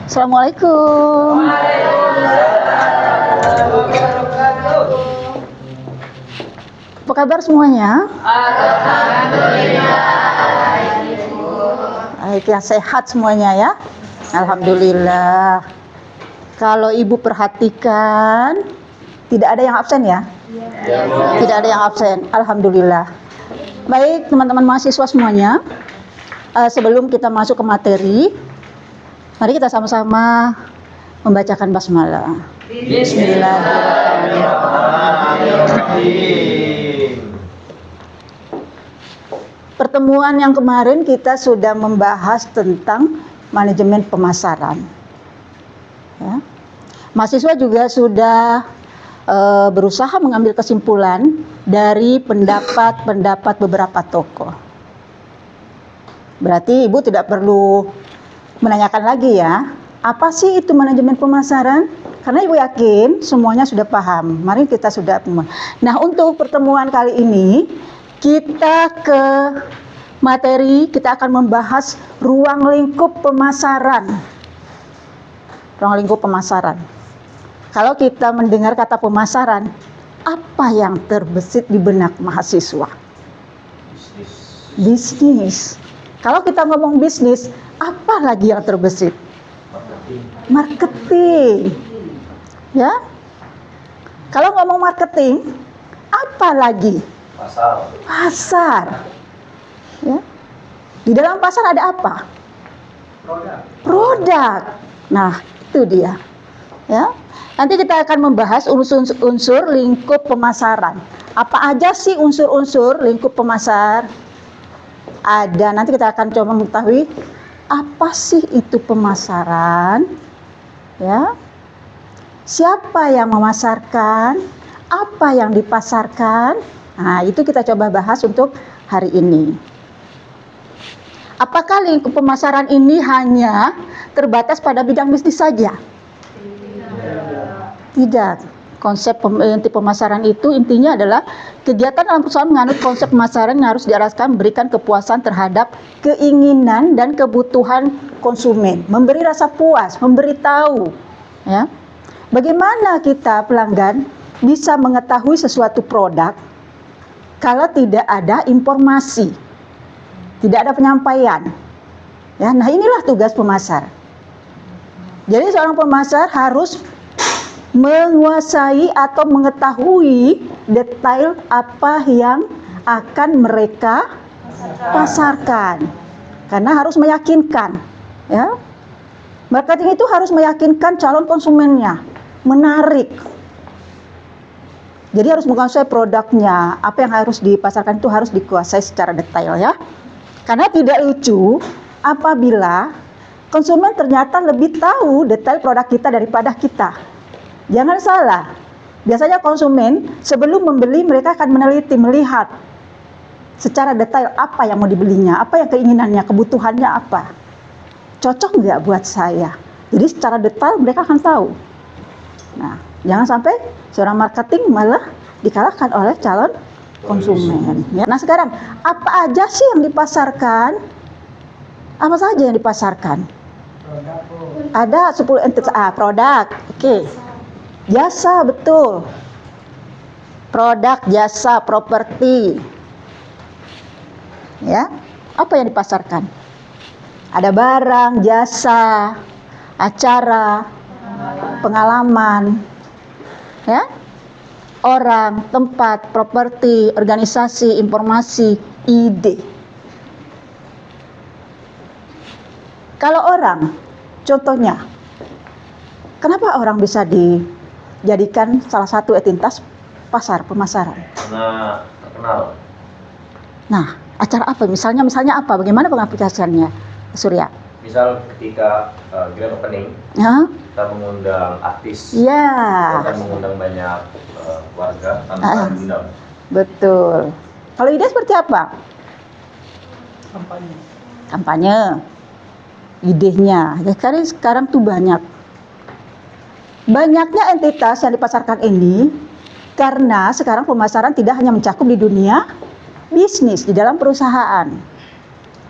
Assalamualaikum. Apa kabar semuanya? Baik, yang sehat semuanya ya. Alhamdulillah. Kalau Ibu perhatikan, tidak ada yang absen ya? Tidak ada yang absen. Alhamdulillah. Baik, teman-teman mahasiswa semuanya. Sebelum kita masuk ke materi, mari kita sama-sama membacakan basmalah. Bismillahirrahmanirrahim. Pertemuan yang kemarin kita sudah membahas tentang manajemen pemasaran. Ya. Mahasiswa juga sudah berusaha mengambil kesimpulan dari pendapat beberapa tokoh. Berarti Ibu tidak perlu menanyakan lagi ya, apa sih itu manajemen pemasaran? Karena Ibu yakin semuanya sudah paham. Mari kita sudah. Nah, untuk pertemuan kali ini kita ke materi, kita akan membahas ruang lingkup pemasaran. Ruang lingkup pemasaran. Kalau kita mendengar kata pemasaran, apa yang terbesit di benak mahasiswa? Bisnis. Kalau kita ngomong bisnis, apa lagi yang terbesit? Marketing. Ya. Kalau ngomong marketing, apa lagi? Pasar. Ya. Di dalam pasar ada apa? Produk. Nah, itu dia. Ya. Nanti kita akan membahas unsur-unsur lingkup pemasaran. Apa aja sih unsur-unsur lingkup pemasar? Ada. Nanti kita akan coba mengetahui apa sih itu pemasaran? Ya. Siapa yang memasarkan? Apa yang dipasarkan? Nah, itu kita coba bahas untuk hari ini. Apakah lingkup pemasaran ini hanya terbatas pada bidang bisnis saja? Tidak. Konsep inti pemasaran itu intinya adalah kegiatan dalam perusahaan menganut konsep pemasaran yang harus diarahkan memberikan kepuasan terhadap keinginan dan kebutuhan konsumen, memberi rasa puas, memberi tahu, ya. Bagaimana kita pelanggan bisa mengetahui sesuatu produk kalau tidak ada informasi, tidak ada penyampaian. Ya, nah inilah tugas pemasar. Jadi seorang pemasar harus menguasai atau mengetahui detail apa yang akan mereka pasarkan. Karena harus meyakinkan, ya. Marketing itu harus meyakinkan calon konsumennya, menarik. Jadi harus menguasai produknya, apa yang harus dipasarkan itu harus dikuasai secara detail ya. Karena tidak lucu apabila konsumen ternyata lebih tahu detail produk kita daripada kita. Jangan salah, biasanya konsumen sebelum membeli mereka akan meneliti, melihat secara detail apa yang mau dibelinya, apa yang keinginannya, kebutuhannya apa. Cocok nggak buat saya? Jadi secara detail mereka akan tahu. Nah, jangan sampai seorang marketing malah dikalahkan oleh calon konsumen. Ya. Nah sekarang, apa aja sih yang dipasarkan? Apa saja yang dipasarkan? Ada 10 entitas. Produk. Oke. Jasa, betul. Produk, jasa, properti. Ya. Apa yang dipasarkan? Ada barang, jasa, acara, pengalaman. Ya. Orang, tempat, properti, organisasi, informasi, ide. Kalau orang, contohnya, kenapa orang bisa dijadikan salah satu entitas pasar, pemasaran? Karena terkenal. Nah, acara apa? Misalnya apa? Bagaimana pengaplikasiannya, Surya? Misal ketika grand opening, Ya? kita mengundang artis, Ya. kita akan mengundang banyak warga tanpa diundang. Betul. Kalau ide seperti apa? Kampanye. Idenya. Ya, sekarang tuh banyak. Banyaknya entitas yang dipasarkan ini karena sekarang pemasaran tidak hanya mencakup di dunia bisnis, di dalam perusahaan.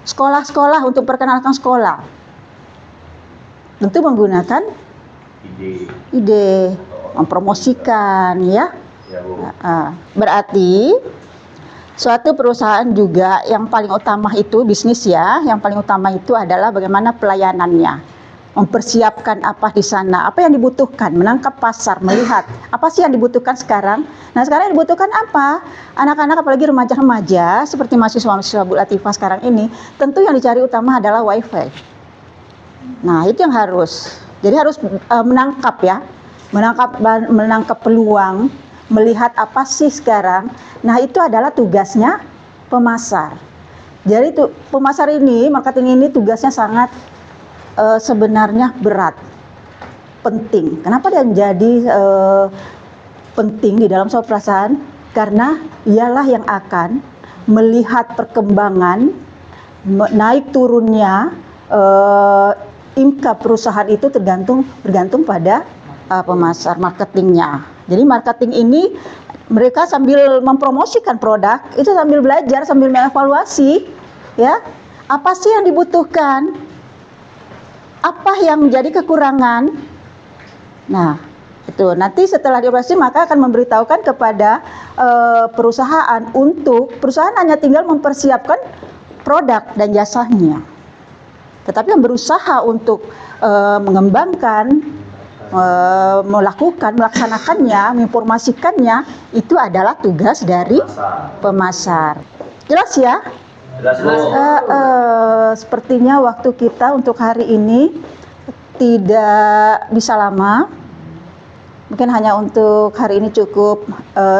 Sekolah-sekolah untuk perkenalkan sekolah. Tentu menggunakan ide, mempromosikan ya. Ya, Bu. Berarti suatu perusahaan juga yang paling utama itu bisnis ya, yang paling utama itu adalah bagaimana pelayanannya, mempersiapkan apa di sana, apa yang dibutuhkan, menangkap pasar, melihat apa sih yang dibutuhkan sekarang. Nah sekarang yang dibutuhkan apa? Anak-anak apalagi remaja-remaja seperti mahasiswa-mahasiswa Bu Latifah sekarang ini, tentu yang dicari utama adalah wifi. Nah itu yang jadi harus menangkap ya, menangkap peluang, melihat apa sih sekarang. Nah itu adalah tugasnya pemasar. Jadi pemasar ini, marketing ini tugasnya sangat sebenarnya berat, penting. Kenapa dia menjadi penting di dalam suatu perusahaan? Karena ialah yang akan melihat perkembangan, naik turunnya income perusahaan itu bergantung pada pemasar marketingnya. Jadi marketing ini mereka sambil mempromosikan produk, itu sambil belajar, sambil mengevaluasi, ya, apa sih yang dibutuhkan, apa yang menjadi kekurangan. Nah, itu nanti setelah dioperasi maka akan memberitahukan kepada perusahaan untuk perusahaan hanya tinggal mempersiapkan produk dan jasanya. Tetapi yang berusaha untuk mengembangkan, melaksanakannya, menginformasikannya, itu adalah tugas dari pemasar. Jelas ya? Jelas, Bu. Sepertinya waktu kita untuk hari ini tidak bisa lama. Mungkin hanya untuk hari ini cukup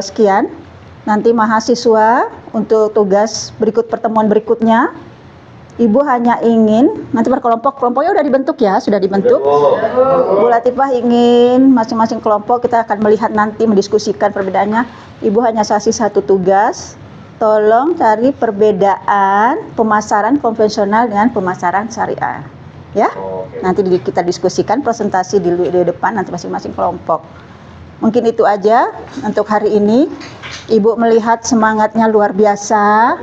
sekian. Nanti mahasiswa untuk tugas pertemuan berikutnya, Ibu hanya ingin nanti kelompoknya udah dibentuk ya, sudah dibentuk. Bu Latifah ingin masing-masing kelompok kita akan melihat nanti mendiskusikan perbedaannya. Ibu hanya kasih satu tugas, tolong cari perbedaan pemasaran konvensional dengan pemasaran syariah. Ya, nanti kita diskusikan presentasi di depan nanti masing-masing kelompok. Mungkin itu aja untuk hari ini. Ibu melihat semangatnya luar biasa.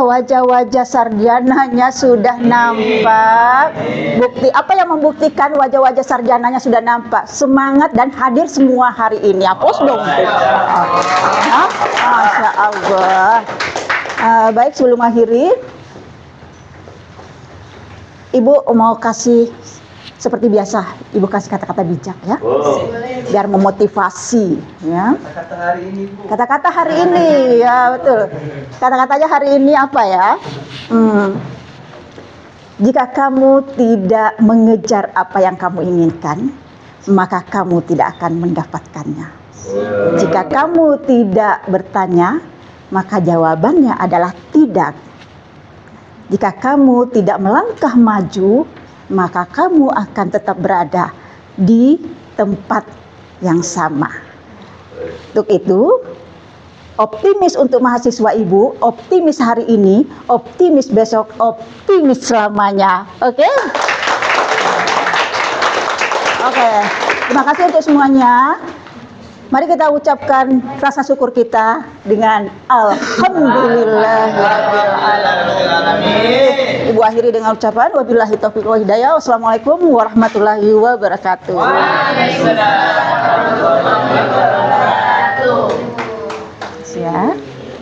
Wajah-wajah sarjananya sudah nampak. Bukti apa yang membuktikan wajah-wajah sarjananya sudah nampak? Semangat dan hadir semua hari ini. Aplaus dong. Masya Allah. Baik, sebelum akhiri, Ibu mau kasih seperti biasa, Ibu kasih kata-kata bijak ya, biar memotivasi ya. Kata-kata hari ini, Bu. Kata-kata hari ini, ya betul. Kata-katanya hari ini apa ya? Jika kamu tidak mengejar apa yang kamu inginkan, maka kamu tidak akan mendapatkannya. Jika kamu tidak bertanya, maka jawabannya adalah tidak. Jika kamu tidak melangkah maju, maka kamu akan tetap berada di tempat yang sama. Untuk itu, optimis untuk mahasiswa Ibu, optimis hari ini, optimis besok, optimis selamanya. Oke? Oke. Terima kasih untuk semuanya. Mari kita ucapkan rasa syukur kita dengan Alhamdulillah. Ibu akhiri dengan ucapan wabillahi taufiq wal hidayah. Wassalamualaikum warahmatullahi wabarakatuh. Waalaikumsalam warahmatullahi wabarakatuh.